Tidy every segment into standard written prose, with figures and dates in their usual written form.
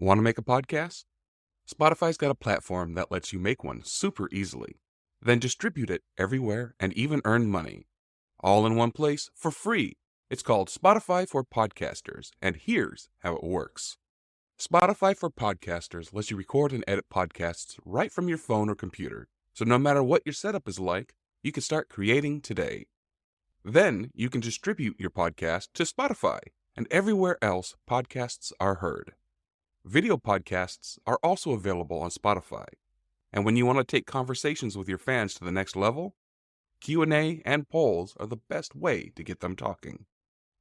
Want to make a podcast? Spotify's got a platform that lets you make one super easily, then distribute it everywhere and even earn money. All in one place for free. It's called Spotify for Podcasters, and here's how it works. Spotify for Podcasters lets you record and edit podcasts right from your phone or computer, so no matter what your setup is like, you can start creating today. Then you can distribute your podcast to Spotify and everywhere else podcasts are heard. Video podcasts are also available on Spotify. And when you want to take conversations with your fans to the next level, Q&A and polls are the best way to get them talking.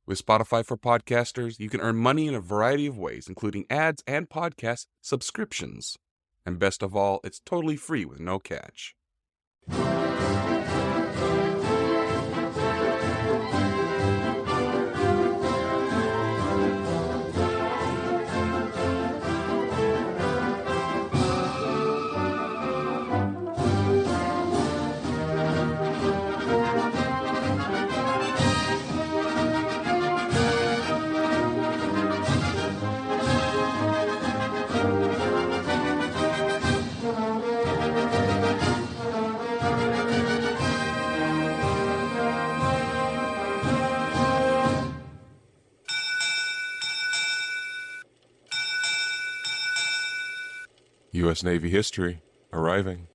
With Spotify for Podcasters, you can earn money in a variety of ways, including ads and podcast subscriptions. And best of all, it's totally free with no catch. U.S. Navy History arriving.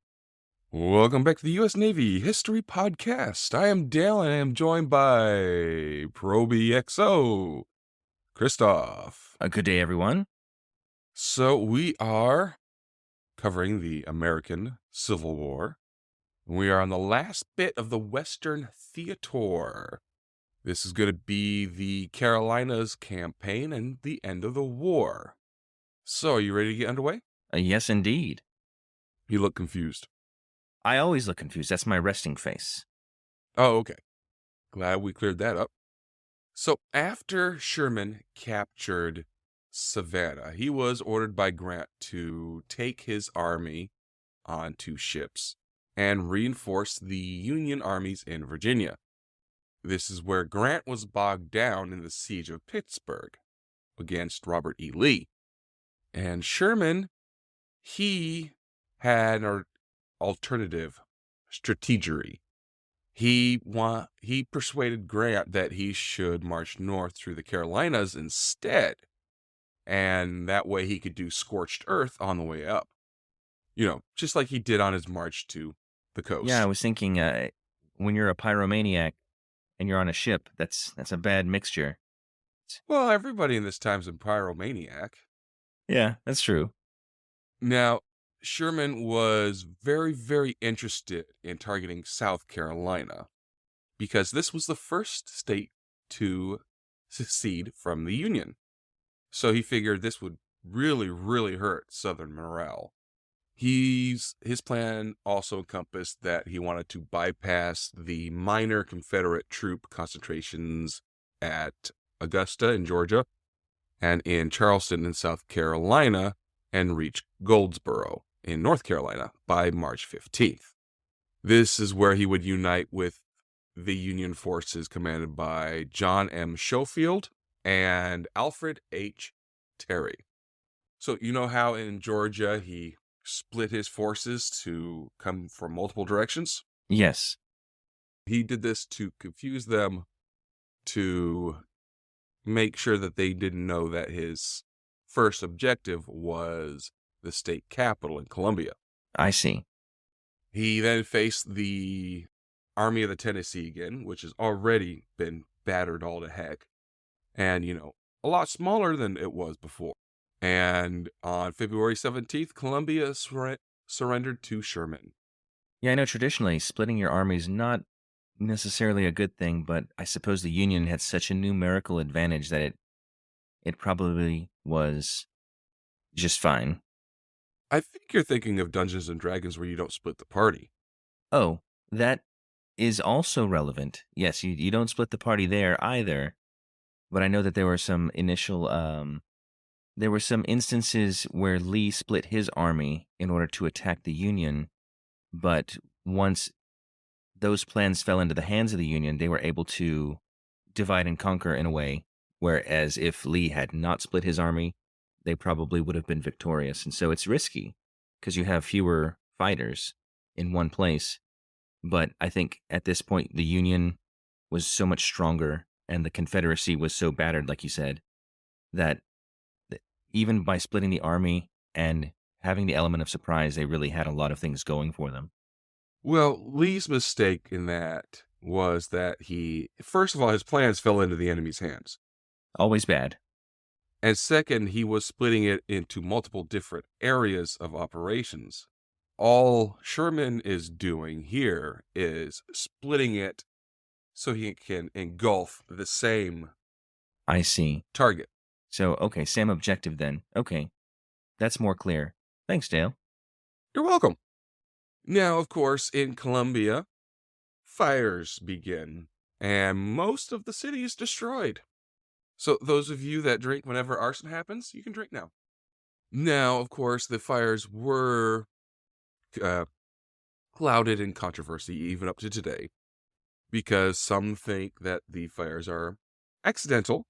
Welcome back to the U.S. Navy History Podcast. I am Dale and I am joined by ProBXO, Christoph. Good day, everyone. So we are covering the American Civil War. We are on the last bit of the Western Theator. This is going to be the Carolinas campaign and the end of the war. So, are you ready to get underway? Yes, indeed. You look confused. I always look confused. That's my resting face. Oh, okay. Glad we cleared that up. So, after Sherman captured Savannah, he was ordered by Grant to take his army onto ships and reinforce the Union armies in Virginia. This is where Grant was bogged down in the siege of Pittsburgh against Robert E. Lee. And Sherman, he had an alternative strategy. He persuaded Grant that he should march north through the Carolinas instead, and that way he could do scorched earth on the way up. You know, just like he did on his march to the coast. Yeah, I was thinking, when you're a pyromaniac and you're on a ship, that's a bad mixture. Well, everybody in this time's a pyromaniac. Yeah, that's true. Now, Sherman was very, very interested in targeting South Carolina because this was the first state to secede from the Union. So he figured this would really, really hurt Southern morale. His plan also encompassed that he wanted to bypass the minor Confederate troop concentrations at Augusta in Georgia and in Charleston in South Carolina and reach Goldsboro in North Carolina by March 15th. This is where he would unite with the Union forces commanded by John M. Schofield and Alfred H. Terry. So you know how in Georgia he split his forces to come from multiple directions? Yes. He did this to confuse them, to make sure that they didn't know that his first objective was the state capital in Columbia. I see. He then faced the Army of the Tennessee again, which has already been battered all to heck, and, a lot smaller than it was before. And on February 17th, Columbia surrendered to Sherman. Yeah, I know traditionally splitting your army is not necessarily a good thing, but I suppose the Union had such a numerical advantage that it probably was just fine. I think you're thinking of Dungeons and Dragons where you don't split the party. Oh, that is also relevant. Yes, you don't split the party there either, but I know that there were some instances where Lee split his army in order to attack the Union, but once those plans fell into the hands of the Union, they were able to divide and conquer in a way, whereas if Lee had not split his army, they probably would have been victorious. And so it's risky because you have fewer fighters in one place. But I think at this point, the Union was so much stronger and the Confederacy was so battered, like you said, that th- even by splitting the army and having the element of surprise, they really had a lot of things going for them. Well, Lee's mistake in that was that first of all, his plans fell into the enemy's hands. Always bad. And second, he was splitting it into multiple different areas of operations. All Sherman is doing here is splitting it so he can engulf the same I see. target. So, okay, same objective then. Okay, that's more clear. Thanks, Dale. You're welcome. Now, of course, in Columbia, fires begin, and most of the city is destroyed. So, those of you that drink whenever arson happens, you can drink now. Now, of course, the fires were uh, clouded in controversy even up to today, because some think that the fires are accidental,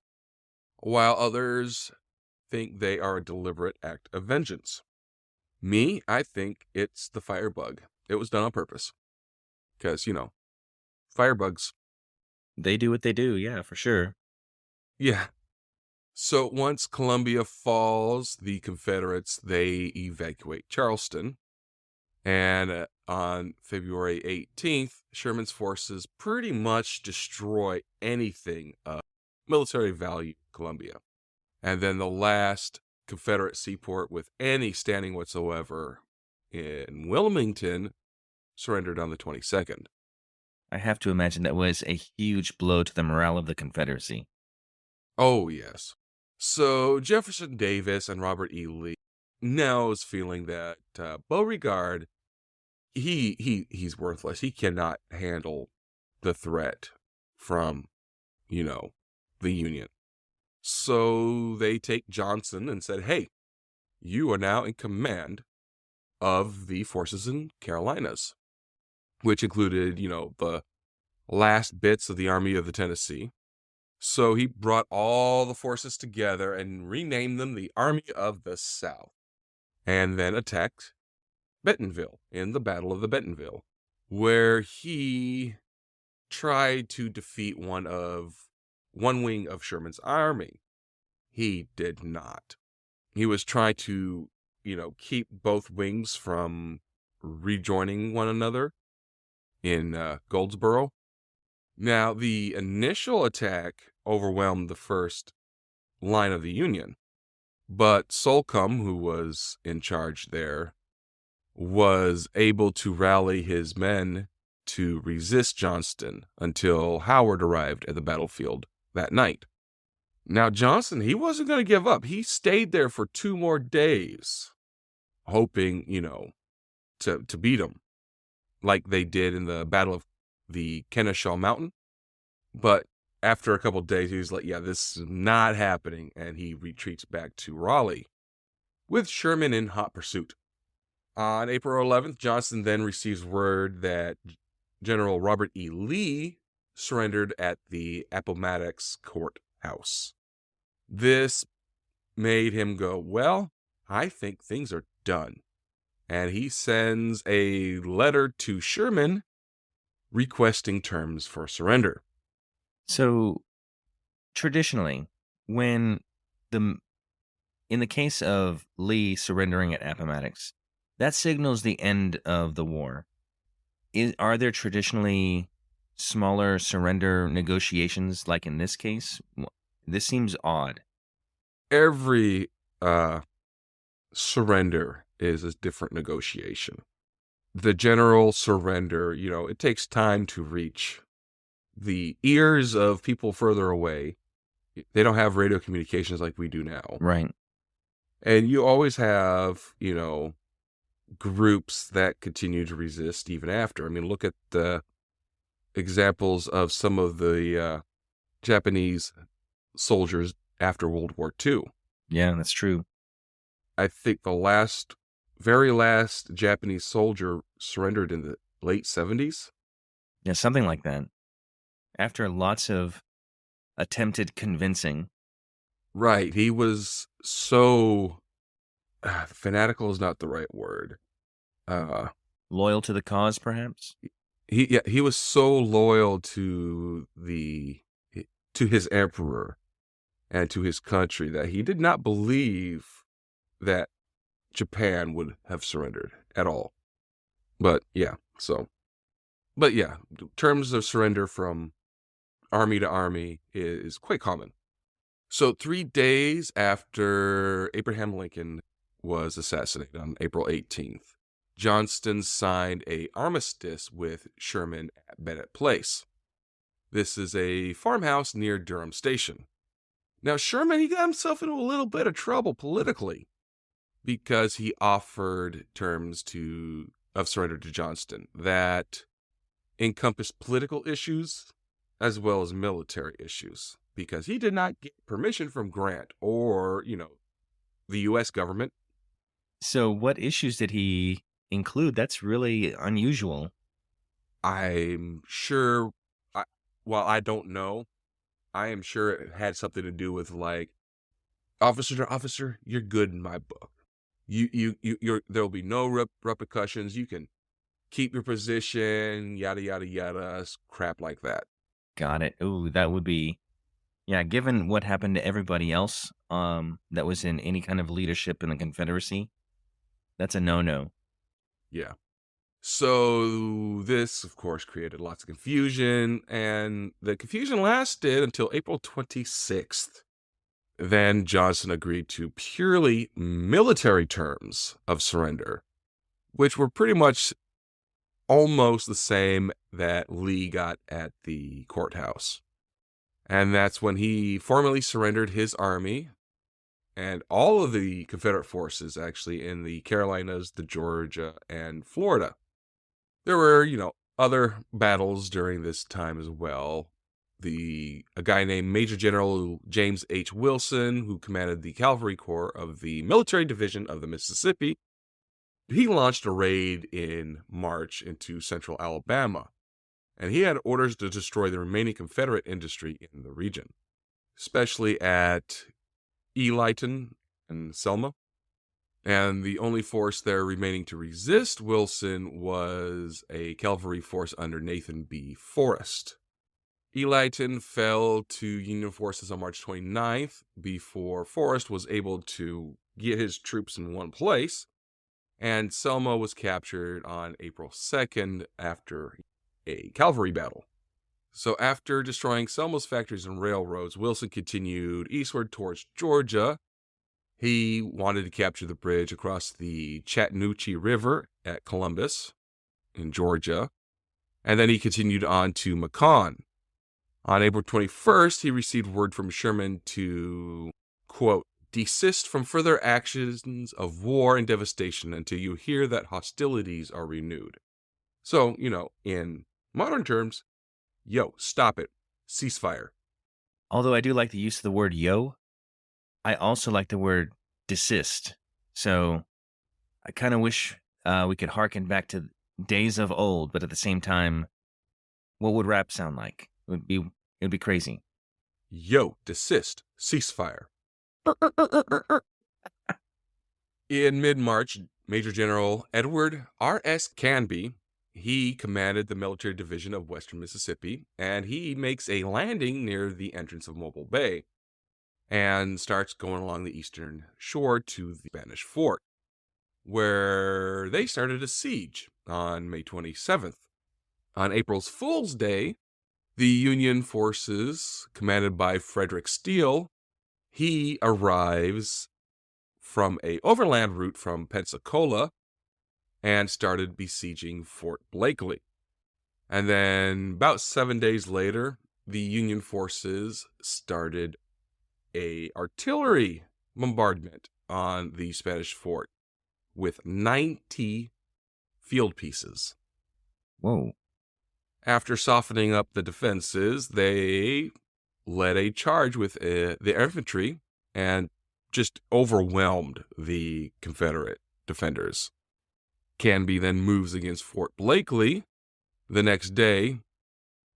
while others think they are a deliberate act of vengeance. Me, I think it's the firebug. It was done on purpose. Because, firebugs. They do what they do, yeah, for sure. Yeah. So once Columbia falls, the Confederates, they evacuate Charleston. And on February 18th, Sherman's forces pretty much destroy anything of military value in Columbia. And then the last Confederate seaport with any standing whatsoever in Wilmington surrendered on the 22nd. I have to imagine that was a huge blow to the morale of the Confederacy. Oh, yes. So Jefferson Davis and Robert E. Lee now is feeling that Beauregard, he's worthless. He cannot handle the threat from, the Union. So they take Johnson and said, hey, you are now in command of the forces in Carolinas, which included, the last bits of the Army of the Tennessee. So he brought all the forces together and renamed them the Army of the South, and then attacked Bentonville in the Battle of the Bentonville, where he tried to defeat one wing of Sherman's army. He did not. He was trying to, keep both wings from rejoining one another in Goldsboro. Now, the initial attack overwhelmed the first line of the Union, but Slocum, who was in charge there, was able to rally his men to resist Johnston until Howard arrived at the battlefield that night. Now, Johnson, he wasn't going to give up. He stayed there for 2 more days, hoping, to beat him, like they did in the Battle of the Kennesaw Mountain. But after a couple of days, he was like, yeah, this is not happening. And he retreats back to Raleigh with Sherman in hot pursuit. On April 11th, Johnson then receives word that General Robert E. Lee surrendered at the Appomattox Courthouse. This made him go, well, I think things are done. And he sends a letter to Sherman requesting terms for surrender. So, traditionally, when the in the case of Lee surrendering at Appomattox, that signals the end of the war. Are there traditionally smaller surrender negotiations like in this case? This seems odd. Every surrender is a different negotiation. The general surrender, it takes time to reach the ears of people further away. They don't have radio communications like we do now. Right. And you always have, groups that continue to resist even after. I mean, look at the examples of some of the Japanese soldiers after World War II. Yeah, that's true. I think the very last Japanese soldier surrendered in the late 70s. Yeah, something like that. After lots of attempted convincing. Right. He was so fanatical is not the right word. Uh, Loyal to the cause, perhaps? he was so loyal to his emperor and to his country that he did not believe that Japan would have surrendered at all. But yeah, terms of surrender from army to army is quite common. So 3 days after Abraham Lincoln was assassinated on April 18th, Johnston signed a armistice with Sherman at Bennett Place. This is a farmhouse near Durham Station. Now, Sherman, he got himself into a little bit of trouble politically because he offered terms of surrender to Johnston that encompassed political issues as well as military issues, because he did not get permission from Grant or, the U.S. government. So, what issues did he include? That's really unusual. I'm sure, while I don't know, I am sure it had something to do with like, officer to officer, you're good in my book. There'll be no repercussions. You can keep your position, yada, yada, yada, crap like that. Got it. Ooh, that would be, yeah, given what happened to everybody else that was in any kind of leadership in the Confederacy, that's a no-no. Yeah. So this, of course, created lots of confusion, and the confusion lasted until April 26th. Then Johnson agreed to purely military terms of surrender, which were pretty much almost the same that Lee got at the courthouse. And that's when he formally surrendered his army and all of the Confederate forces, actually, in the Carolinas, the Georgia, and Florida. There were, other battles during this time as well. A guy named Major General James H. Wilson, who commanded the Cavalry Corps of the Military Division of the Mississippi, he launched a raid in March into central Alabama, and he had orders to destroy the remaining Confederate industry in the region, especially at Elyton and Selma. And the only force there remaining to resist Wilson was a cavalry force under Nathan B. Forrest. Elyton fell to Union forces on March 29th before Forrest was able to get his troops in one place, and Selma was captured on April 2nd after a cavalry battle. So after destroying Selma's factories and railroads, Wilson continued eastward towards Georgia. He wanted to capture the bridge across the Chattahoochee River at Columbus in Georgia, and then he continued on to Macon. On April 21st, he received word from Sherman to, quote, desist from further actions of war and devastation until you hear that hostilities are renewed. So, in modern terms, stop it. Ceasefire. Although I do like the use of the word yo, I also like the word desist. So I kind of wish we could harken back to days of old, but at the same time, what would rap sound like? It would be crazy. Desist. Ceasefire. In mid-March, Major General Edward R.S. Canby, he commanded the military division of Western Mississippi, and he makes a landing near the entrance of Mobile Bay and starts going along the eastern shore to the Spanish fort, where they started a siege on May 27th. On April's Fool's Day, the Union forces, commanded by Frederick Steele, he arrives from a overland route from Pensacola and started besieging Fort Blakely. And then about 7 days later, the Union forces started a artillery bombardment on the Spanish fort with 90 field pieces. Whoa. After softening up the defenses, they led a charge with the infantry and just overwhelmed the Confederate defenders. Canby then moves against Fort Blakely the next day,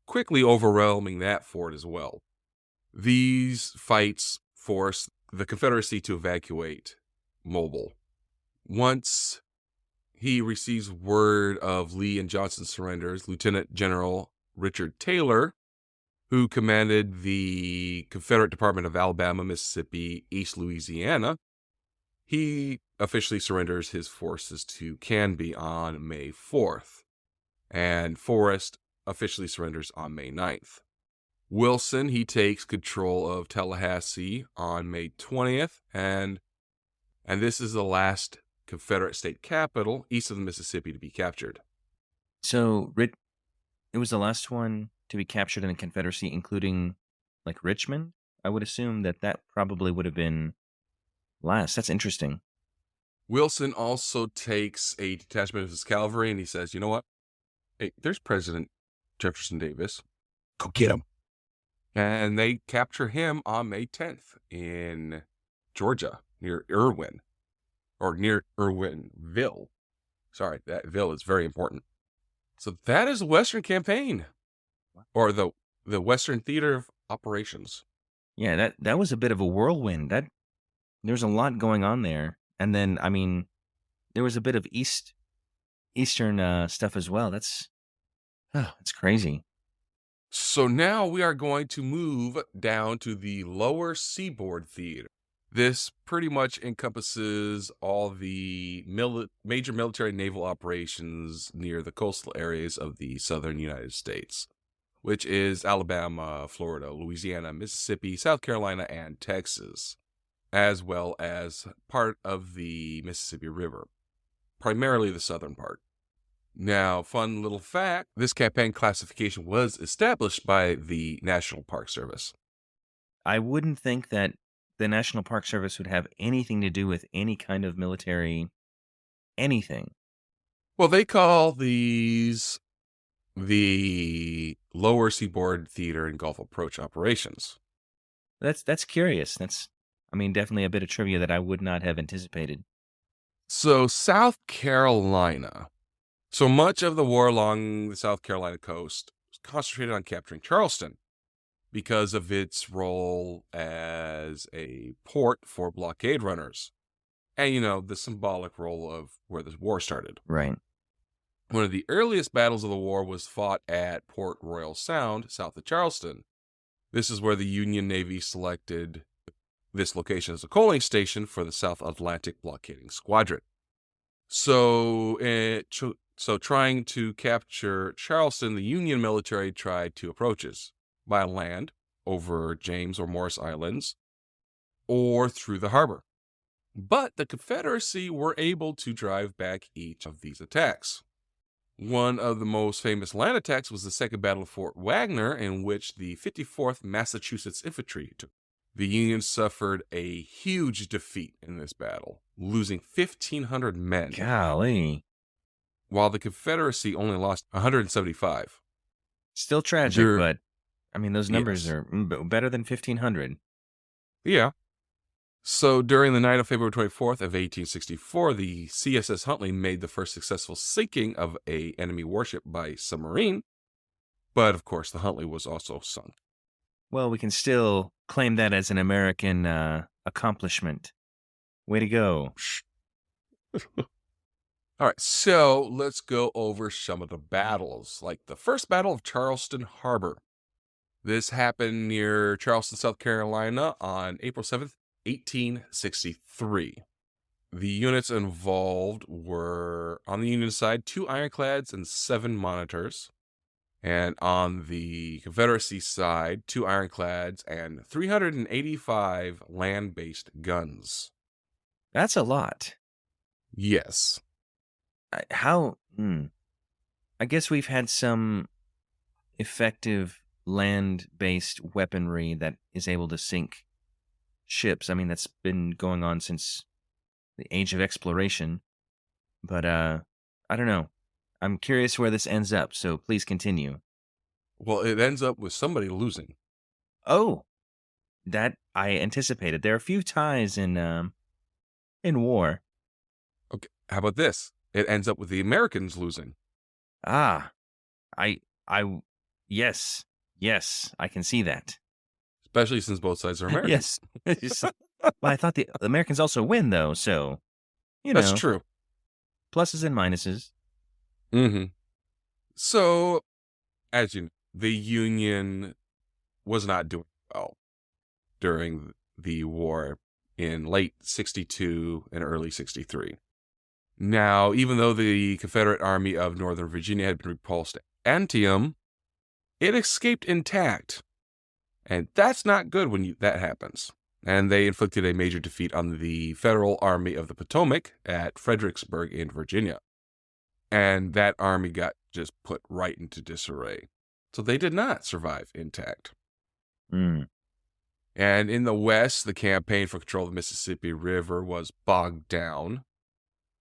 quickly overwhelming that fort as well. These fights forced the Confederacy to evacuate Mobile. Once he receives word of Lee and Johnson's surrenders, Lieutenant General Richard Taylor, who commanded the Confederate Department of Alabama, Mississippi, East Louisiana, he officially surrenders his forces to Canby on May 4th, and Forrest officially surrenders on May 9th. Wilson, he takes control of Tallahassee on May 20th, and this is the last Confederate state capital east of the Mississippi to be captured. So it was the last one to be captured in the Confederacy, including like Richmond. I would assume that probably would have been last. That's interesting. Wilson also takes a detachment of his cavalry, and he says, you know what? Hey, there's President Jefferson Davis. Go get him. And they capture him on May 10th in Georgia, near Irwin, or near Irwinville. Sorry, that ville is very important. So that is the Western Campaign, or the Western Theater of Operations. Yeah, that was a bit of a whirlwind. There's a lot going on there. And then, I mean, there was a bit of Eastern stuff as well. That's crazy. So now we are going to move down to the lower seaboard theater. This pretty much encompasses all the major military and naval operations near the coastal areas of the southern United States, which is Alabama, Florida, Louisiana, Mississippi, South Carolina, and Texas, as well as part of the Mississippi River, primarily the southern part. Now, fun little fact, this campaign classification was established by the National Park Service. I wouldn't think that the National Park Service would have anything to do with any kind of military anything. Well, they call these the Lower Seaboard Theater and Gulf Approach operations. That's curious. That's, I mean, definitely a bit of trivia that I would not have anticipated. So, South Carolina. So much of the war along the South Carolina coast was concentrated on capturing Charleston because of its role as a port for blockade runners. And, you know, the symbolic role of where this war started. Right. One of the earliest battles of the war was fought at Port Royal Sound, south of Charleston. This is where the Union Navy selected this location as a coaling station for the South Atlantic blockading squadron. So trying to capture Charleston, the Union military tried two approaches: by land over James or Morris Islands, or through the harbor. But the Confederacy were able to drive back each of these attacks. One of the most famous land attacks was the Second Battle of Fort Wagner, in which the 54th Massachusetts Infantry took. The Union suffered a huge defeat in this battle, losing 1,500 men. Golly. While the Confederacy only lost 175. Still tragic, but, I mean, those numbers are better than 1,500. Yeah. So during the night of February 24th of 1864, the CSS Huntley made the first successful sinking of an enemy warship by submarine. But, of course, the Huntley was also sunk. Well, we can still claim that as an American accomplishment. Way to go. All right, so let's go over some of the battles, like the first Battle of Charleston Harbor. This happened near Charleston, South Carolina on April 7th, 1863. The units involved were, on the Union side, 2 ironclads and 7 monitors. And on the Confederacy side, 2 ironclads and 385 land-based guns. That's a lot. Yes. I guess we've had some effective land-based weaponry that is able to sink ships. I mean, that's been going on since the age of exploration. But I don't know. I'm curious where this ends up, so please continue. Well, it ends up with somebody losing. Oh, that I anticipated. There are a few ties in war. Okay, how about this? It ends up with the Americans losing. Ah, yes, I can see that. especially since both sides are Americans. Yes. Well, I thought the Americans also win, though, so, you That's know, true. pluses and minuses. Hmm. So, as you know, the Union was not doing well during the war in late 62 and early 63. Now, even though the Confederate Army of Northern Virginia had been repulsed at Antietam, it escaped intact. And that's not good when that happens. And they inflicted a major defeat on the Federal Army of the Potomac at Fredericksburg in Virginia. And that army got just put right into disarray. So they did not survive intact. Mm. And in the West, the campaign for control of the Mississippi River was bogged down.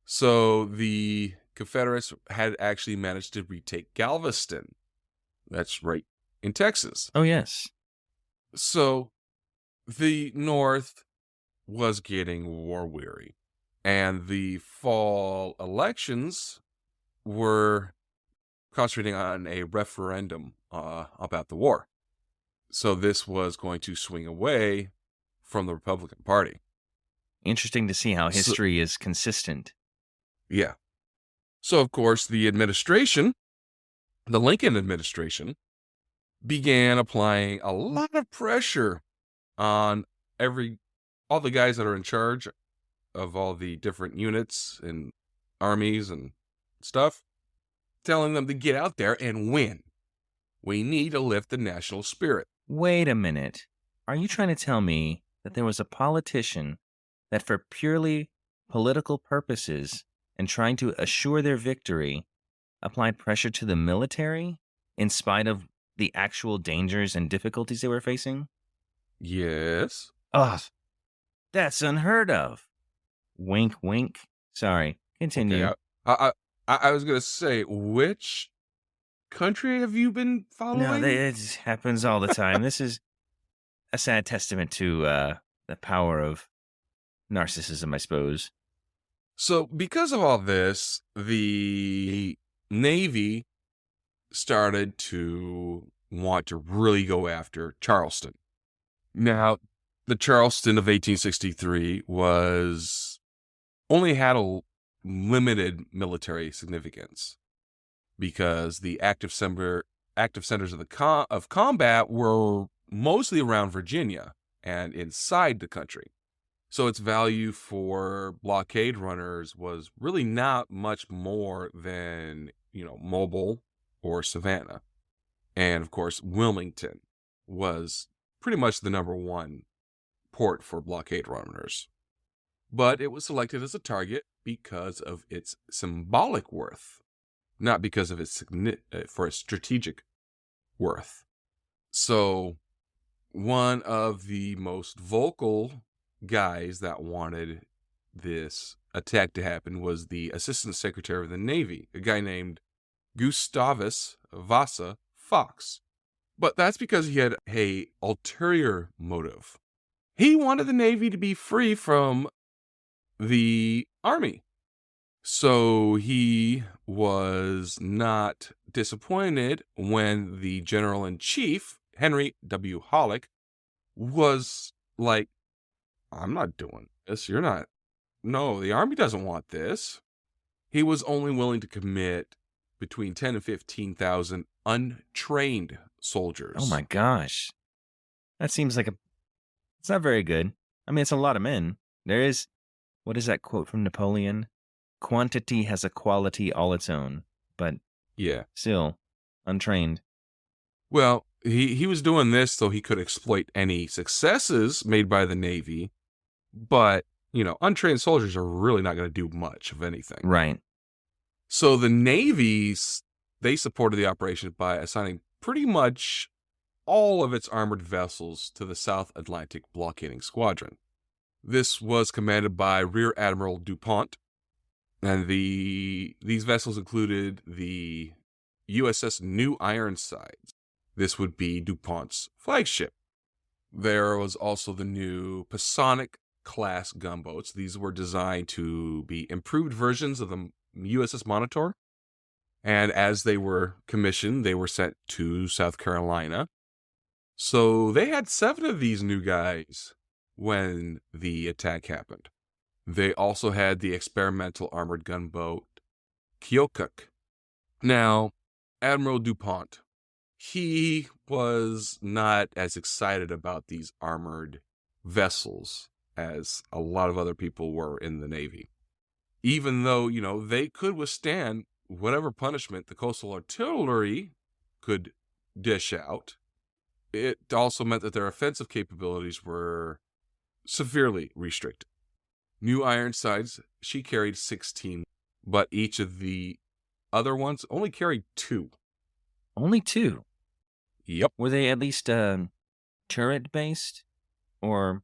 So the Confederates had actually managed to retake Galveston. That's right in Texas. Oh, yes. So the North was getting war weary. And the fall elections were concentrating on a referendum about the war. So this was going to swing away from the Republican Party. Interesting to see how So, history is consistent. yeah. So, of course, the administration, the Lincoln administration, began applying a lot of pressure on all the guys that are in charge of all the different units and armies and stuff, telling them to get out there and win. We need to lift the national spirit. Wait a minute. Are you trying to tell me that there was a politician that, for purely political purposes and trying to assure their victory, applied pressure to the military in spite of the actual dangers and difficulties they were facing? Yes. Ugh, that's unheard of. Wink, wink. Sorry. Okay. Continue. I was gonna say, which country have you been No, following? it happens all the time. This is a sad testament to the power of narcissism, I suppose. So, because of all this, the Navy started to want to really go after Charleston. Now, the Charleston of 1863 was only had a limited military significance because the active centers of combat were mostly around Virginia and inside the country. So its value for blockade runners was really not much more than, Mobile or Savannah. And of course, Wilmington was pretty much the number one port for blockade runners. But it was selected as a target because of its symbolic worth, not because of its for its strategic worth. So one of the most vocal guys that wanted this attack to happen was the Assistant Secretary of the Navy, a guy named Gustavus Vasa Fox. But that's because he had a ulterior motive. He wanted the Navy to be free from the Army. So he was not disappointed when the General-in-Chief, Henry W. Halleck, was like, I'm not doing this. You're not. No, the Army doesn't want this. He was only willing to commit between 10 and 15,000 untrained Oh soldiers. my gosh. That seems like it's not very good. I mean, it's a lot of men. What is that quote from Napoleon? Quantity has a quality all its own, but Yeah. still, untrained. Well, he was doing this so he could exploit any successes made by the Navy, but, untrained soldiers are really not going to do much of anything. Right. So the Navy's, they supported the operation by assigning pretty much all of its armored vessels to the South Atlantic Blockading Squadron. This was commanded by Rear Admiral DuPont, and these vessels included the USS New Ironsides. This would be DuPont's flagship. There was also the new Pasonic class gunboats. These were designed to be improved versions of the USS Monitor. And as they were commissioned, they were sent to South Carolina. So they had 7 of these new guys when the attack happened. They also had the experimental armored gunboat Keokuk. Now, Admiral DuPont, he was not as excited about these armored vessels as a lot of other people were in the Navy. Even though, they could withstand whatever punishment the coastal artillery could dish out, it also meant that their offensive capabilities were severely restricted. New Ironsides, she carried 16, but each of the other ones only carried 2. Only two. Yep. Were they at least turret based, or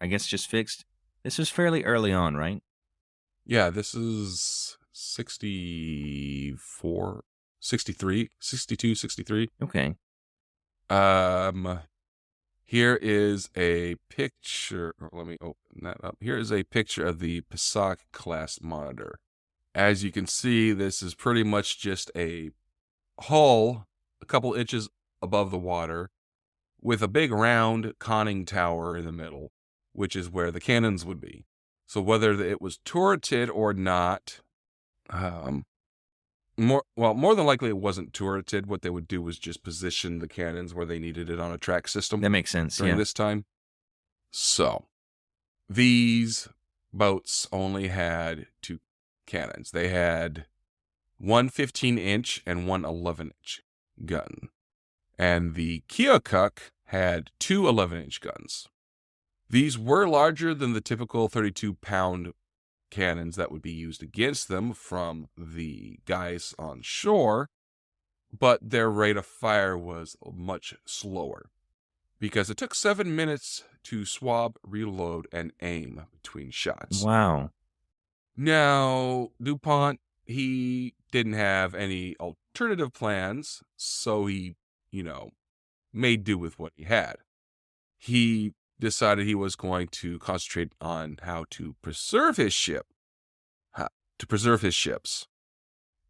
I guess just fixed? This was fairly early on, right? Yeah, this is 64, 63, 62, 63. Okay. Um, Here is a picture. Let me open that up. Here is a picture of the Passaic class monitor. As you can see, this is pretty much just a hull a couple inches above the water with a big round conning tower in the middle, which is where the cannons would be. So whether it was turreted or not, um, more than likely it wasn't turreted. What they would do was just position the cannons where they needed it on a track system That makes sense. during Yeah. this time. So these boats only had 2 cannons. They had one 15-inch and one 11-inch gun. And the Keokuk had 2 11-inch guns. These were larger than the typical 32-pound cannons that would be used against them from the guys on shore, but their rate of fire was much slower because it took 7 minutes to swab, reload, and aim between shots. Wow. Now, DuPont, he didn't have any alternative plans, so he, made do with what he had. He decided he was going to concentrate on how to preserve his ships.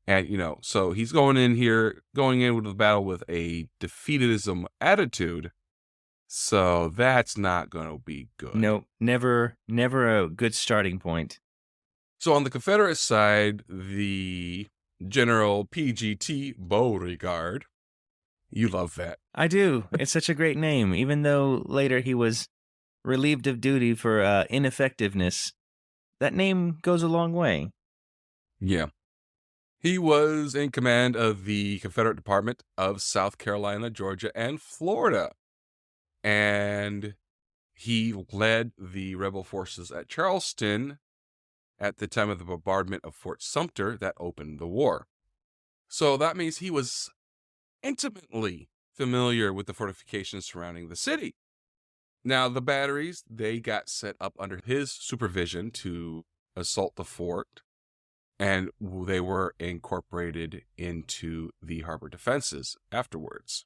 And, so he's going in with the battle with a defeatism attitude. So that's not going to be good. No, never a good starting point. So on the Confederate side, the General PGT Beauregard, you love that. I do. It's such a great name, even though later he was relieved of duty for ineffectiveness. That name goes a long way. Yeah. He was in command of the Confederate Department of South Carolina, Georgia, and Florida. And he led the rebel forces at Charleston at the time of the bombardment of Fort Sumter that opened the war. So that means he was intimately familiar with the fortifications surrounding the city. Now, the batteries, they got set up under his supervision to assault the fort, and they were incorporated into the harbor defenses afterwards.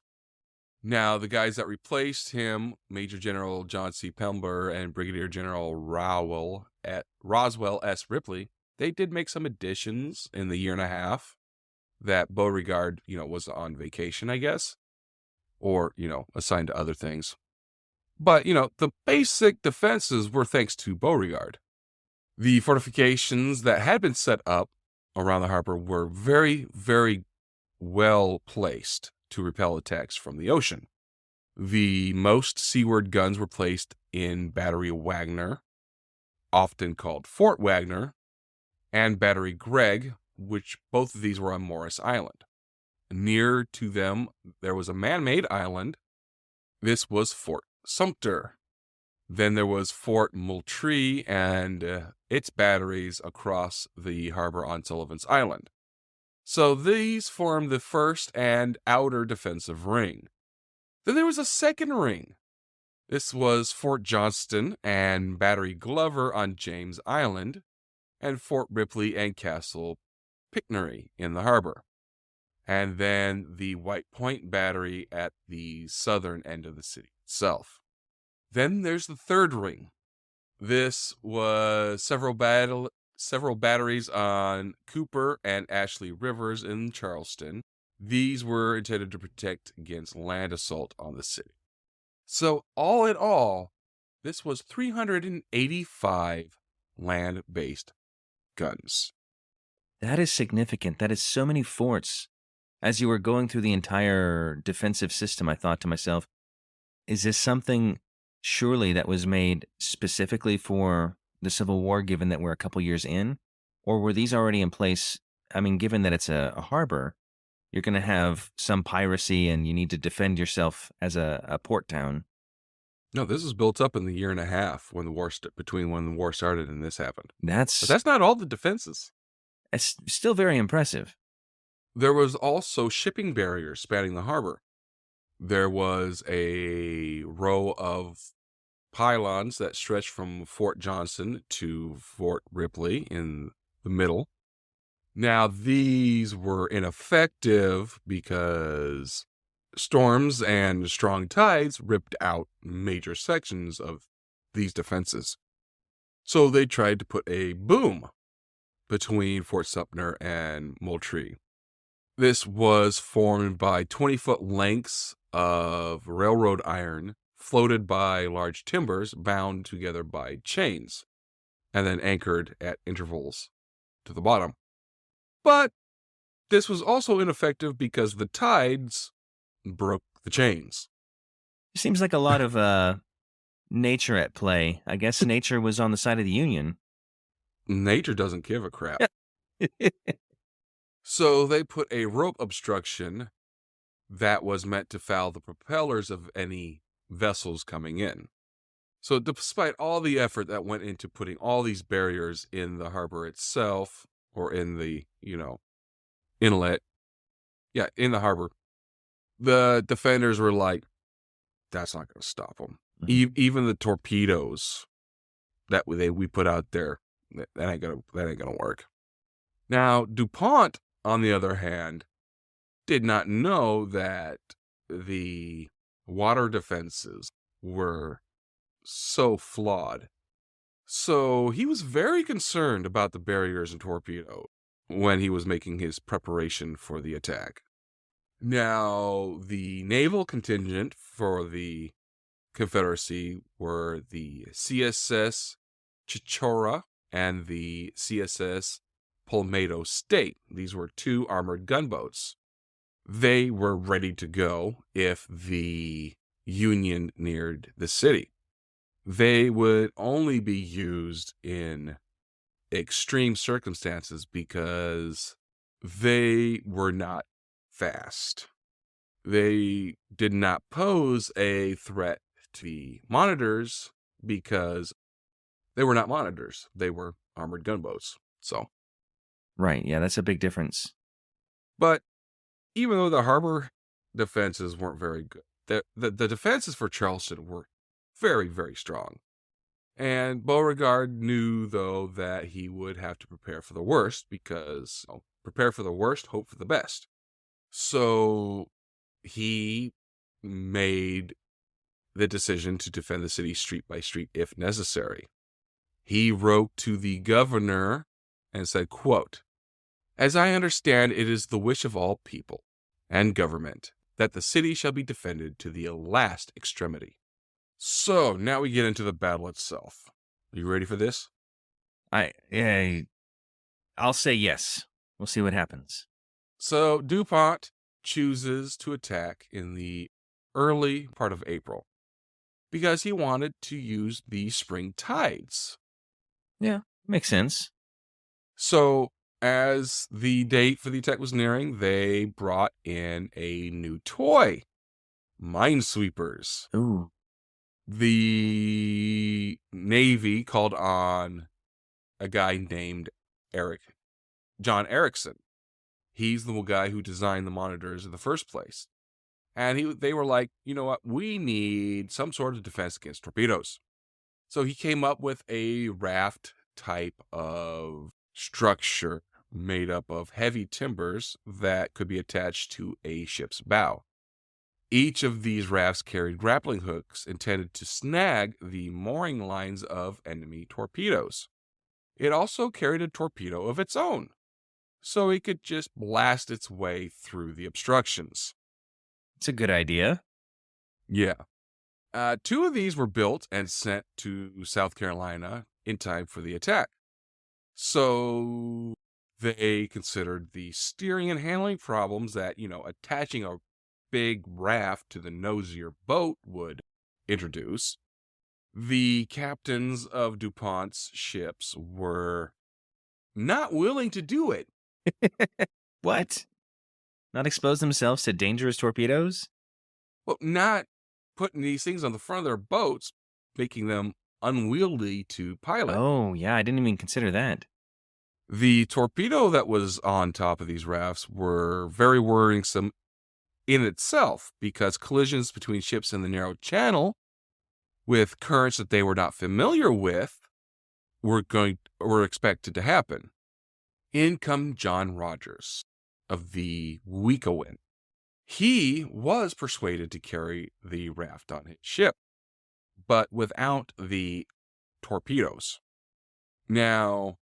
Now, the guys that replaced him, Major General John C. Pember and Brigadier General Roswell S. Ripley, they did make some additions in the year and a half that Beauregard, was on vacation, I guess, or, assigned to other things. But, the basic defenses were thanks to Beauregard. The fortifications that had been set up around the harbor were very, very well placed to repel attacks from the ocean. The most seaward guns were placed in Battery Wagner, often called Fort Wagner, and Battery Gregg, which both of these were on Morris Island. Near to them, there was a man-made island. This was Fort Sumter. Then there was Fort Moultrie and its batteries across the harbor on Sullivan's Island. So these formed the first and outer defensive ring. Then there was a second ring. This was Fort Johnston and Battery Glover on James Island, and Fort Ripley and Castle Pinckney in the harbor. And then the White Point Battery at the southern end of the city itself. Then there's the third ring. This was several batteries on Cooper and Ashley Rivers in Charleston. These were intended to protect against land assault on the city. So, all in all, this was 385 land based guns. That is significant. That is so many forts. As you were going through the entire defensive system, I thought to myself, is this something surely that was made specifically for the Civil War, given that we're a couple years in? Or were these already in place? I mean, given that it's a harbor, you're going to have some piracy and you need to defend yourself as a port town. No, this was built up in the year and a half when between when the war started and this happened. But That's, that's not all the defenses. that's still very impressive. There was also shipping barriers spanning the harbor. There was a row of pylons that stretched from Fort Johnson to Fort Ripley in the middle. Now, these were ineffective because storms and strong tides ripped out major sections of these defenses. So they tried to put a boom between Fort Sumter and Moultrie. This was formed by 20-foot lengths of railroad iron floated by large timbers bound together by chains and then anchored at intervals to the bottom. But this was also ineffective because the tides broke the chains. Seems like a lot of nature at play. I guess nature was on the side of the Union. Nature doesn't give a crap. So they put a rope obstruction that was meant to foul the propellers of any vessels coming in. So despite all the effort that went into putting all these barriers in the harbor itself, or in the, inlet, in the harbor, the defenders were like, that's not going to stop them. Even the torpedoes that we put out there, that ain't gonna work. Now, DuPont, on the other hand, did not know that the water defenses were so flawed. So he was very concerned about the barriers and torpedo when he was making his preparation for the attack. Now, the naval contingent for the Confederacy were the CSS Chichora and the CSS Palmetto State. These were two armored gunboats. They were ready to go if the Union neared the city. They would only be used in extreme circumstances because they were not fast. They did not pose a threat to the monitors because they were not monitors. They were armored gunboats. So, Right. Yeah, that's a big difference. but even though the harbor defenses weren't very good, the defenses for Charleston were very, very strong. And Beauregard knew, though, that he would have to prepare for the worst because prepare for the worst, hope for the best. So he made the decision to defend the city street by street if necessary. He wrote to the governor and said, quote, "As I understand, it is the wish of all people and government that the city shall be defended to the last extremity." So now we get into the battle itself. Are you ready for this? I'll say yes. We'll see what happens. So DuPont chooses to attack in the early part of April because he wanted to use the spring tides. Yeah, makes sense. So as the date for the attack was nearing, they brought in a new toy, minesweepers. Ooh. The Navy called on a guy named John Erickson. He's the guy who designed the monitors in the first place. And they were like, you know what? We need some sort of defense against torpedoes. So he came up with a raft type of structure made up of heavy timbers that could be attached to a ship's bow. Each of these rafts carried grappling hooks intended to snag the mooring lines of enemy torpedoes. It also carried a torpedo of its own, so it could just blast its way through the obstructions. It's a good idea. Yeah. Two of these were built and sent to South Carolina in time for the attack. So they considered the steering and handling problems that, attaching a big raft to the nose of your boat would introduce. The captains of DuPont's ships were not willing to do it. What? Not expose themselves to dangerous torpedoes? Well, not putting these things on the front of their boats, making them unwieldy to pilot. Oh, yeah, I didn't even consider that. The torpedo that was on top of these rafts were very worrisome in itself because collisions between ships in the narrow channel with currents that they were not familiar with were expected to happen. In come John Rogers of the Weekawin. He was persuaded to carry the raft on his ship, but without the torpedoes. Now,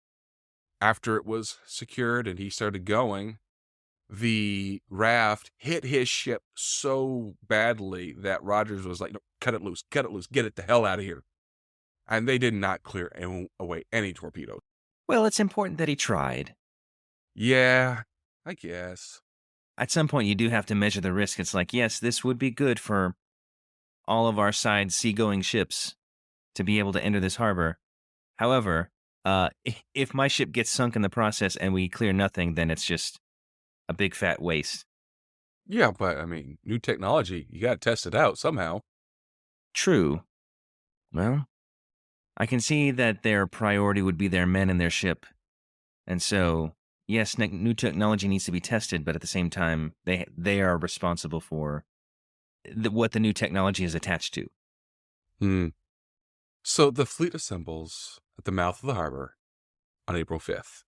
after it was secured and he started going, the raft hit his ship so badly that Rogers was like, no, cut it loose, get it the hell out of here. And they did not clear away any torpedoes. Well, it's important that he tried. Yeah, I guess. At some point, you do have to measure the risk. It's like, yes, this would be good for all of our side seagoing ships to be able to enter this harbor. However, if my ship gets sunk in the process and we clear nothing, then it's just a big fat waste. Yeah, but I mean, new technology, you got to test it out somehow. True. Well, I can see that their priority would be their men and their ship. And so, yes, new technology needs to be tested, but at the same time, they are responsible for what the new technology is attached to. Hmm. So the fleet assembles at the mouth of the harbor on April 5th.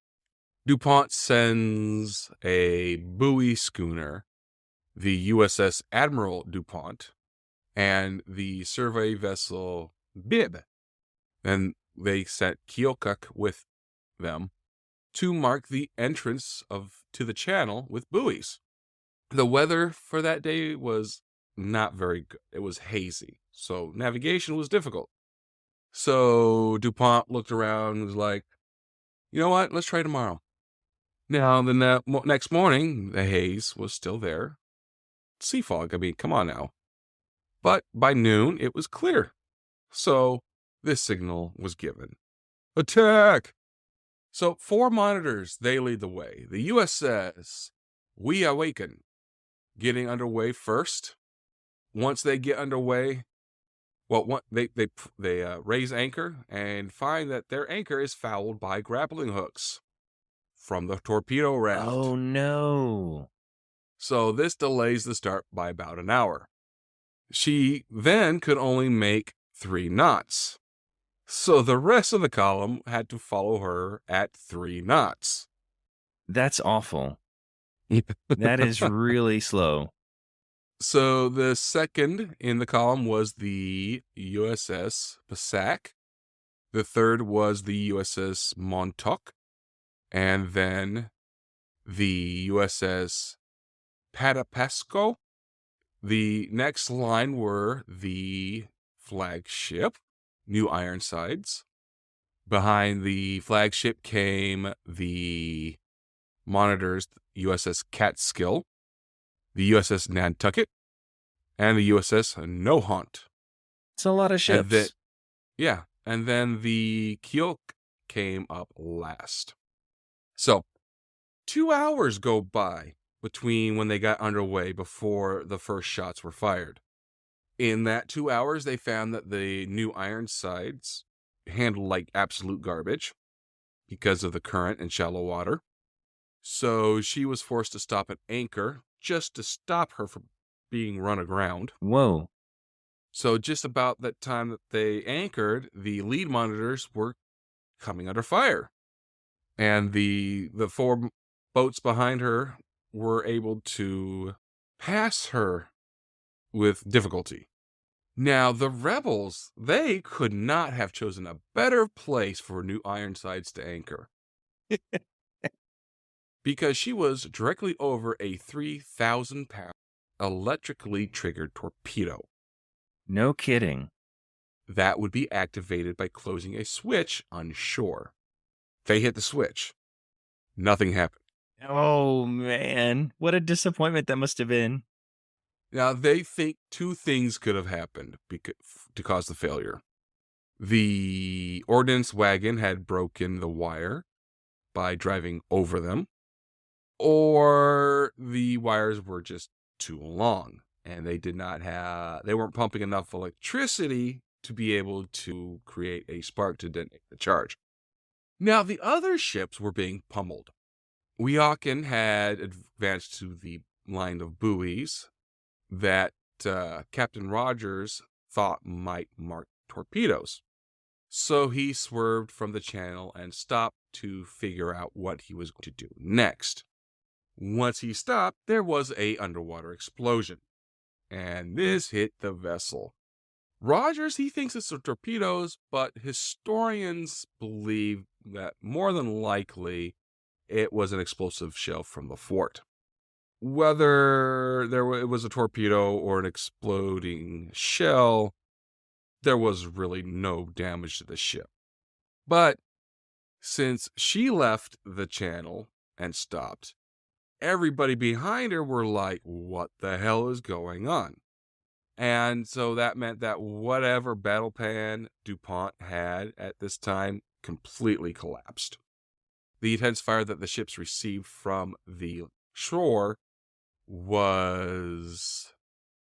DuPont sends a buoy schooner, the USS Admiral DuPont, and the survey vessel Bibb. And they sent Keokuk with them to mark the entrance to the channel with buoys. The weather for that day was not very good. It was hazy, so navigation was difficult. So DuPont looked around and was like, you know what? Let's try tomorrow. Now, the next morning, the haze was still there. Sea fog, I mean, come on now. But by noon, it was clear. So this signal was given. Attack! So 4 monitors, they lead the way. The USS We Awaken, getting underway first. Once they get underway, they raise anchor and find that their anchor is fouled by grappling hooks from the torpedo raft. Oh, no. So this delays the start by about an hour. She then could only make 3 knots. So the rest of the column had to follow her at 3 knots. That's awful. That is really slow. So the second in the column was the USS Passac. The third was the USS Montauk. And then the USS Patapsco. The next line were the flagship, New Ironsides. Behind the flagship came the monitors, USS Catskill, the USS Nantucket, and the USS Nohant. It's a lot of ships. And then the Keok came up last. So 2 hours go by between when they got underway before the first shots were fired. In that 2 hours, they found that the New Ironsides handled like absolute garbage because of the current and shallow water. So she was forced to stop at anchor just to stop her from being run aground. Whoa. So just about that time that they anchored, the lead monitors were coming under fire. And the 4 boats behind her were able to pass her with difficulty. Now, the rebels, they could not have chosen a better place for New Ironsides to anchor. Because she was directly over a 3,000-pound electrically triggered torpedo. No kidding. That would be activated by closing a switch on shore. They hit the switch. Nothing happened. Oh, man. What a disappointment that must have been. Now, they think two things could have happened to cause the failure. The ordnance wagon had broken the wire by driving over them, or the wires were just too long and they weren't pumping enough electricity to be able to create a spark to detonate the charge. Now, the other ships were being pummeled. Weoken had advanced to the line of buoys that Captain Rogers thought might mark torpedoes. So he swerved from the channel and stopped to figure out what he was going to do next. Once he stopped, there was an underwater explosion, and this hit the vessel. Rogers, he thinks it's the torpedoes, but historians believe that more than likely it was an explosive shell from the fort. Whether it was a torpedo or an exploding shell, there was really no damage to the ship. But since she left the channel and stopped, everybody behind her were like, what the hell is going on? And so that meant that whatever battle plan DuPont had at this time completely collapsed. The intense fire that the ships received from the shore was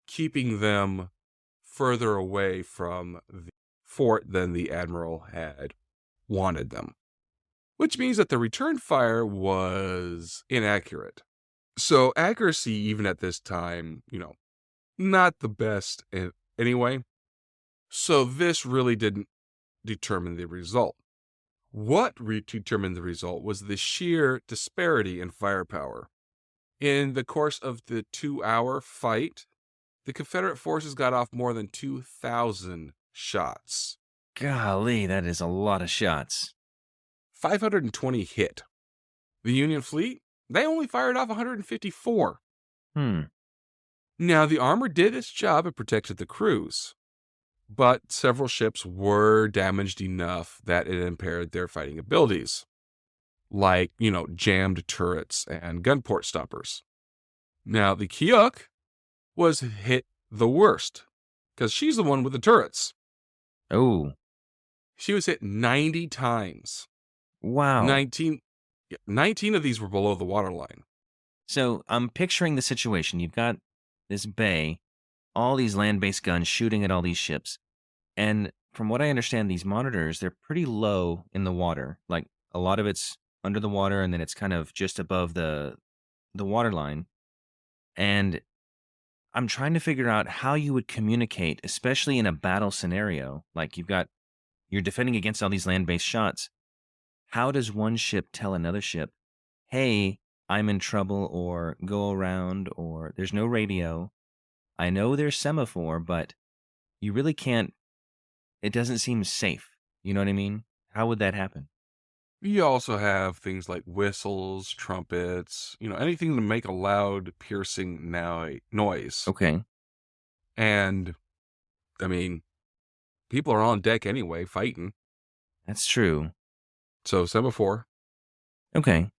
keeping them further away from the fort than the admiral had wanted them, which means that the return fire was inaccurate. So accuracy, even at this time, not the best anyway. So this really didn't determine the result. What determined the result was the sheer disparity in firepower. In the course of the 2-hour fight, the Confederate forces got off more than 2,000 shots. Golly, that is a lot of shots. 520 hit. The Union fleet, they only fired off 154. Hmm. Now, the armor did its job and protected the crews, but several ships were damaged enough that it impaired their fighting abilities, like, jammed turrets and gun port stoppers. Now, the Kyuk was hit the worst, because she's the one with the turrets. Oh, She was hit 90 times. wow. 19 of these were below the waterline. So I'm picturing the situation. You've got this bay, all these land-based guns shooting at all these ships. And from what I understand, these monitors, they're pretty low in the water. Like a lot of it's under the water and then it's kind of just above the water line. And I'm trying to figure out how you would communicate, especially in a battle scenario. Like you're defending against all these land-based shots. How does one ship tell another ship, "Hey, I'm in trouble," or "Go around," or "There's no radio. I know there's semaphore, but you really can't it doesn't seem safe." You know what I mean? How would that happen? You also have things like whistles, trumpets, anything to make a loud, piercing noise. Okay, And, I mean, people are on deck anyway, fighting. that's true. So, semaphore. Okay.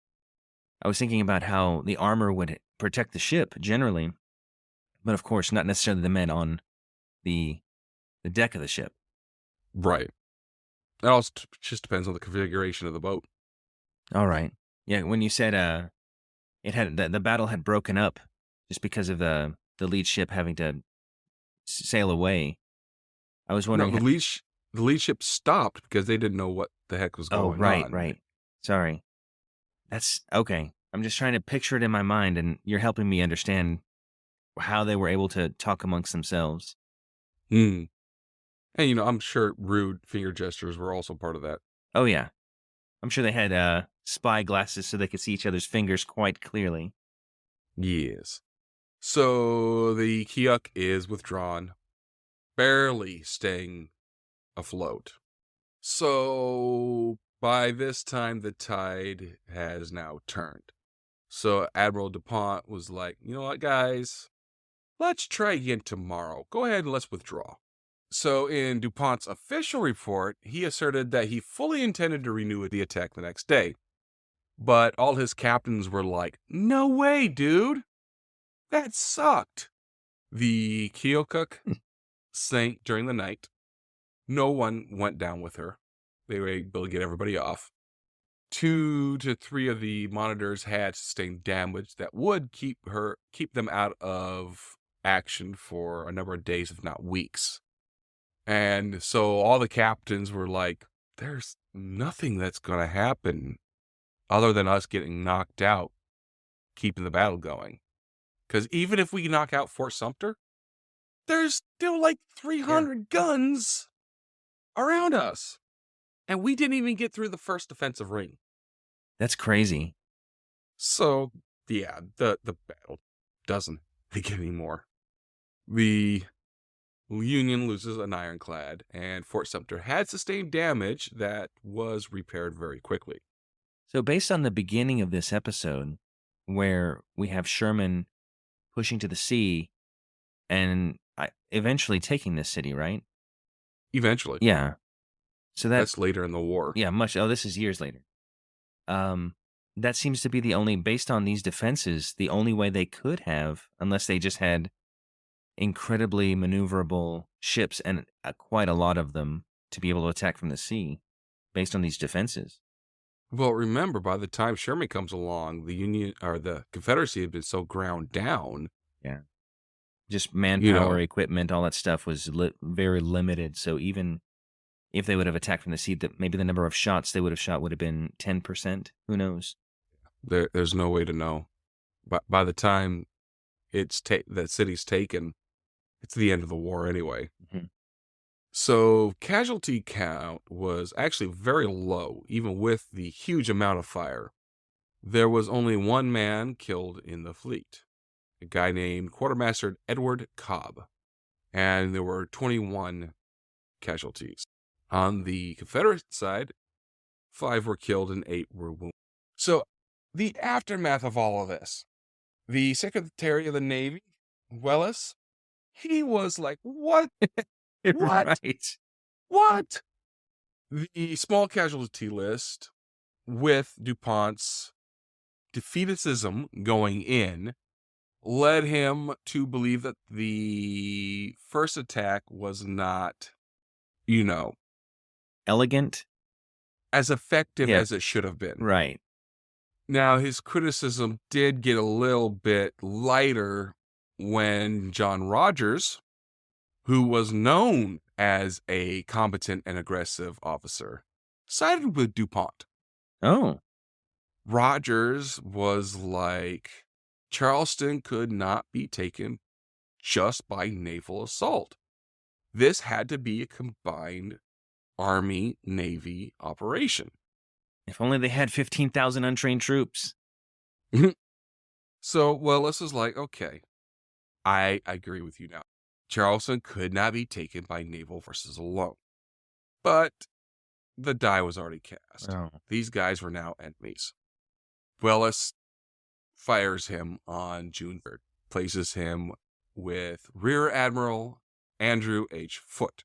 I was thinking about how the armor would protect the ship generally, but of course, not necessarily the men on the the deck of the ship. Right. It also just depends on the configuration of the boat. All right. Yeah, when you said it had the battle had broken up just because of the lead ship having to sail away. I was No, wondering the lead ship stopped because they didn't know what the heck was Oh, going right, on. right. Sorry. That's okay. I'm just trying to picture it in my mind, and you're helping me understand how they were able to talk amongst themselves. Hmm. And, I'm sure rude finger gestures were also part of that. Oh, yeah. I'm sure they had, spy glasses so they could see each other's fingers quite clearly. Yes. So the Kyuk is withdrawn, barely staying afloat. So by this time, the tide has now turned. So Admiral DuPont was like, you know what, guys? Let's try again tomorrow. Go ahead and let's withdraw. So, in DuPont's official report, he asserted that he fully intended to renew the attack the next day. But all his captains were like, no way, dude. That sucked. The Keokuk sank during the night. No one went down with her. They were able to get everybody off. 2 to 3 of the monitors had sustained damage that would keep them out of action for a number of days, if not weeks. And so all the captains were like, there's nothing that's going to happen other than us getting knocked out, keeping the battle going. Because even if we knock out Fort Sumter, there's still like Yeah. 300 guns around us. And we didn't even get through the first defensive ring. That's crazy. So, yeah, the battle doesn't get any more. The Union loses an ironclad, and Fort Sumter had sustained damage that was repaired very quickly. So, based on the beginning of this episode, where we have Sherman pushing to the sea and eventually taking this city, right? Eventually. Yeah. So That's later in the war. yeah, this is years later. Um, that seems to be the only, based on these defenses, the only way they could have, unless they just had incredibly maneuverable ships and quite a lot of them to be able to attack from the sea, based on these defenses. Well, remember, by the time Sherman comes along, the Union or the Confederacy had been so ground down. Yeah. Just You manpower, know, equipment, all that stuff was very limited. So even if they would have attacked from the sea, that maybe the number of shots they would have shot would have been 10%. Who knows? there's no way to know. But by the time that city's taken, it's the end of the war anyway. Mhm. So casualty count was actually very low, even with the huge amount of fire. There was only one man killed in the fleet, a guy named Quartermaster Edward Cobb, and there were 21 casualties. On the Confederate side, 5 were killed and 8 were wounded. So the aftermath of all of this, the Secretary of the Navy, Welles, he was like, what? What? Right. What? The small casualty list with DuPont's defeatism going in led him to believe that the first attack was not, you know, Elegant. as effective Yeah. as it should have been. Right. Now, his criticism did get a little bit lighter when John Rogers, who was known as a competent and aggressive officer, sided with DuPont. Oh. Rogers was like, Charleston could not be taken just by naval assault. This had to be a combined Army-Navy operation. If only they had 15,000 untrained troops. So, Willis is like, okay, I agree with you now. Charleston could not be taken by naval forces alone. But the die was already cast. Oh. These guys were now enemies. Willis fires him on June 3rd, places him with Rear Admiral Andrew H. Foote.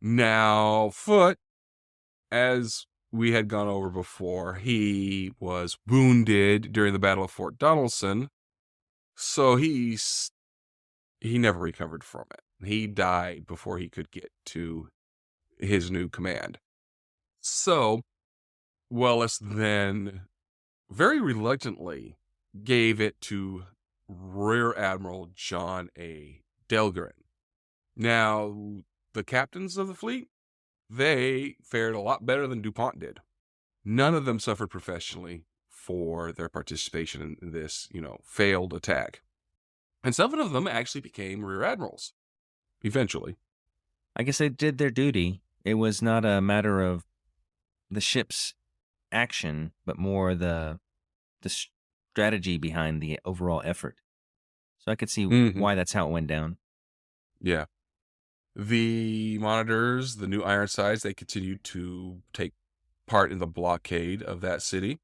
Now, Foote, as we had gone over before, he was wounded during the Battle of Fort Donelson, so he never recovered from it. He died before he could get to his new command. So, Welles then very reluctantly gave it to Rear Admiral John A. Dahlgren. Now, the captains of the fleet, they fared a lot better than DuPont did. None of them suffered professionally for their participation in this, failed attack. And 7 of them actually became rear admirals, eventually. I guess they did their duty. It was not a matter of the ship's action, but more the strategy behind the overall effort. So I could see why that's how it went down. Yeah. The monitors, the new Ironsides, they continued to take part in the blockade of that city.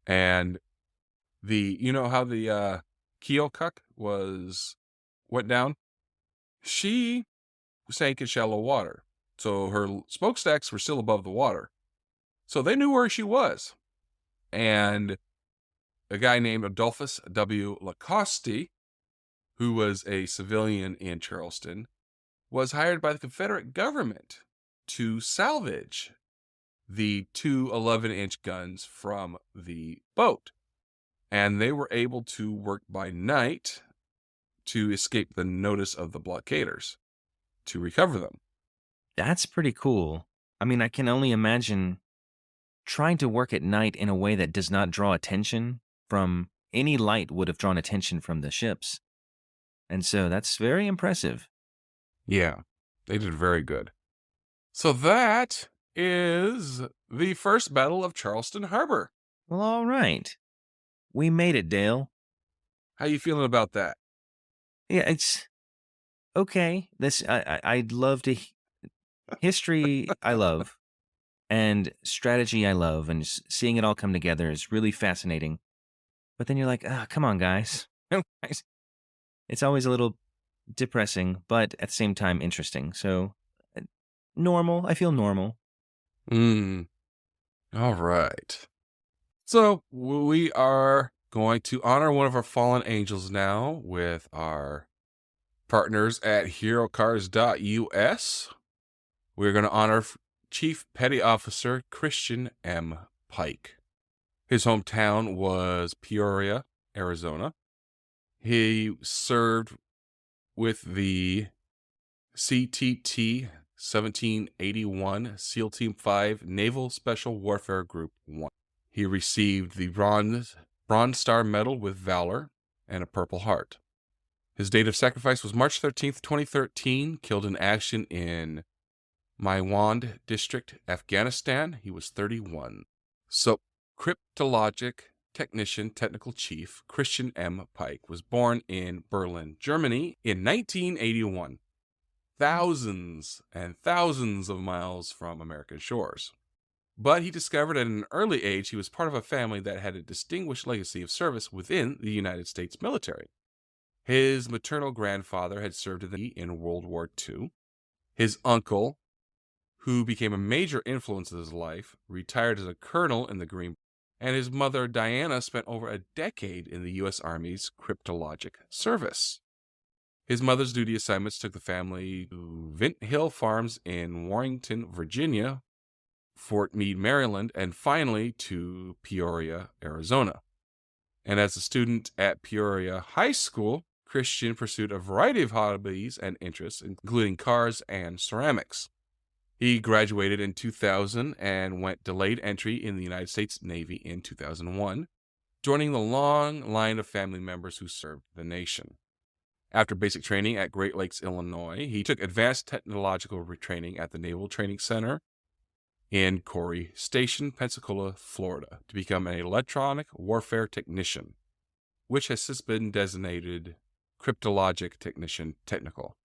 And how the Keokuk went down? She sank in shallow water. So her smokestacks were still above the water. So they knew where she was. And a guy named Adolphus W. Lacoste, who was a civilian in Charleston, was hired by the Confederate government to salvage the two 11-inch guns from the boat. And they were able to work by night to escape the notice of the blockaders to recover them. That's pretty cool. I mean, I can only imagine trying to work at night in a way that does not draw attention from any light would have drawn attention from the ships. And so that's very impressive. Yeah, they did very good. So that is the first Battle of Charleston Harbor. Well, all right. We made it, Dale. How you feeling about that? Yeah, it's okay. I'd love to history I love and strategy I love and seeing it all come together is really fascinating. But then you're like, "Ah, come on, guys." It's always a little depressing, but at the same time interesting. So, uh, normal. I feel normal. All right. So we are going to honor one of our fallen angels now with our partners at HeroCars.us. We're going to honor Chief Petty Officer Christian M. Pike. His hometown was Peoria, Arizona. He served with the CTT 1781 SEAL Team 5 Naval Special Warfare Group 1. He received the Bronze Star Medal with Valor and a Purple Heart. His date of sacrifice was March 13th, 2013, killed in action in Maiwand District, Afghanistan. He was 31. So, cryptologic technician, technical chief, Christian M. Pike was born in Berlin, Germany in 1981, thousands and thousands of miles from American shores. But he discovered at an early age he was part of a family that had a distinguished legacy of service within the United States military. His maternal grandfather had served in World War II. His uncle, who became a major influence in his life, retired as a colonel in the Green, and his mother, Diana, spent over a decade in the U.S. Army's cryptologic service. His mother's duty assignments took the family to Vint Hill Farms in Warrenton, Virginia, Fort Meade, Maryland, and finally to Peoria, Arizona. And as a student at Peoria High School, Christian pursued a variety of hobbies and interests, including cars and ceramics. He graduated in 2000 and went delayed entry in the United States Navy in 2001, joining the long line of family members who served the nation. After basic training at Great Lakes, Illinois, he took advanced technological retraining at the Naval Training Center in Corey Station, Pensacola, Florida, to become an electronic warfare technician, which has since been designated Cryptologic Technician Technical.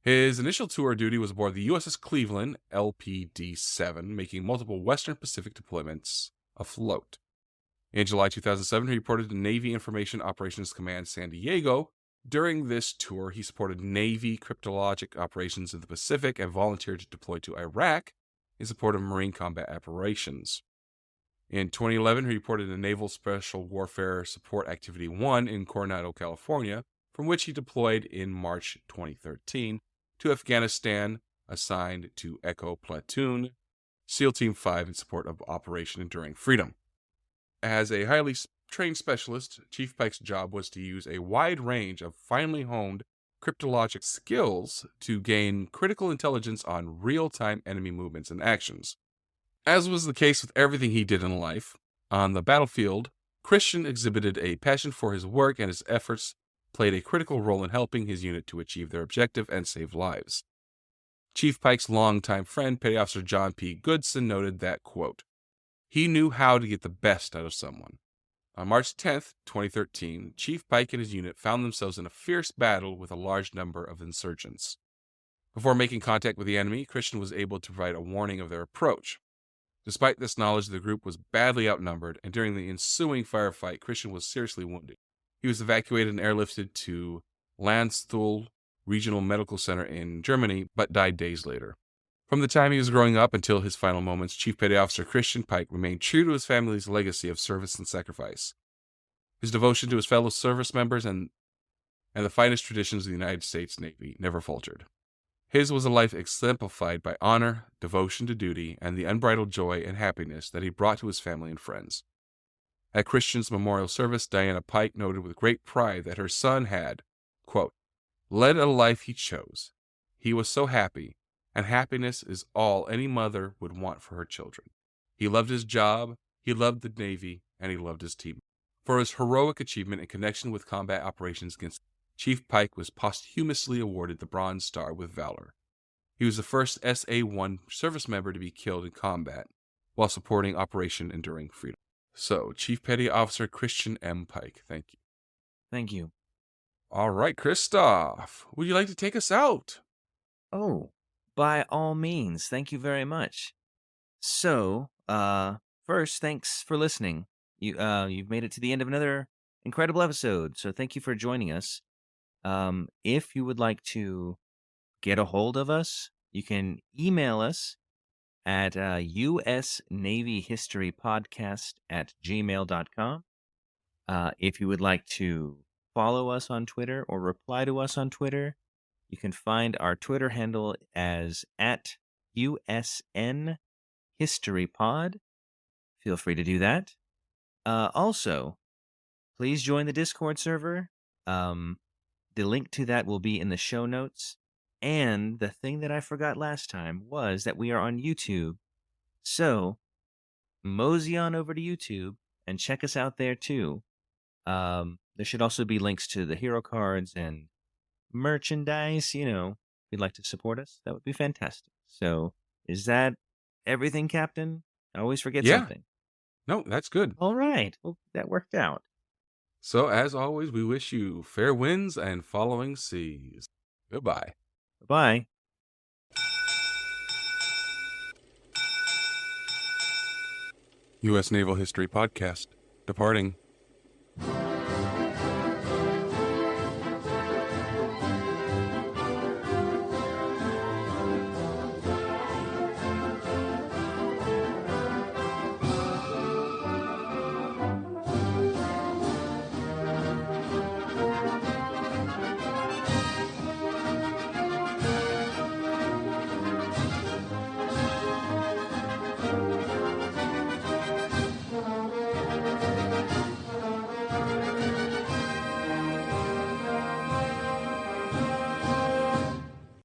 His initial tour duty was aboard the USS Cleveland, LPD-7, making multiple Western Pacific deployments afloat. In July 2007, he reported to Navy Information Operations Command San Diego. During this tour, he supported Navy cryptologic operations in the Pacific and volunteered to deploy to Iraq in support of Marine combat operations. In 2011, he reported to Naval Special Warfare Support Activity 1 in Coronado, California, from which he deployed in March 2013 to Afghanistan, assigned to Echo Platoon, SEAL Team 5 in support of Operation Enduring Freedom. As a highly trained specialist, Chief Pike's job was to use a wide range of finely honed cryptologic skills to gain critical intelligence on real-time enemy movements and actions. As was the case with everything he did in life, on the battlefield, Christian exhibited a passion for his work, and his efforts played a critical role in helping his unit to achieve their objective and save lives. Chief Pike's longtime friend, Petty Officer John P. Goodson, noted that, quote, he knew how to get the best out of someone. On March 10th, 2013, Chief Pike and his unit found themselves in a fierce battle with a large number of insurgents. Before making contact with the enemy, Christian was able to provide a warning of their approach. Despite this knowledge, the group was badly outnumbered, and during the ensuing firefight, Christian was seriously wounded. He was evacuated and airlifted to Landstuhl regional medical center in Germany, but died days later. From the time he was growing up until his final moments, Chief Petty Officer Christian Pike remained true to his family's legacy of service and sacrifice. His devotion to his fellow service members and the finest traditions of the United States Navy never faltered. His was a life exemplified by honor, devotion to duty, and the unbridled joy and happiness that he brought to his family and friends. At Christian's memorial service, Diana Pike noted with great pride that her son had, quote, led a life he chose. He was so happy, and happiness is all any mother would want for her children. He loved his job, he loved the Navy, and he loved his team. For his heroic achievement in connection with combat operations against Chief Pike was posthumously awarded the Bronze Star with Valor. He was the first SA-1 service member to be killed in combat while supporting Operation Enduring Freedom. So, Chief Petty Officer Christian M. Pike, thank you. Thank you. All right, Christoph, would you like to take us out? Oh, by all means. Thank you very much. So, first, thanks for listening. You've made it to the end of another incredible episode. So thank you for joining us. If you would like to get a hold of us, you can email us at usnavyhistorypodcast@gmail.com. If you would like to follow us on Twitter or reply to us on Twitter, you can find our Twitter handle as at USNHistoryPod. Feel free to do that. Also, please join the Discord server. The link to that will be in the show notes. And the thing that I forgot last time was that we are on YouTube. So, mosey on over to YouTube and check us out there too. There should also be links to the hero cards and merchandise. If you'd like to support us, that would be fantastic. So, is that everything, Captain? I always forget something. No, that's good. All right. Well, that worked out. So, as always, we wish you fair winds and following seas. Goodbye. Bye-bye. U.S. Naval History Podcast. Departing.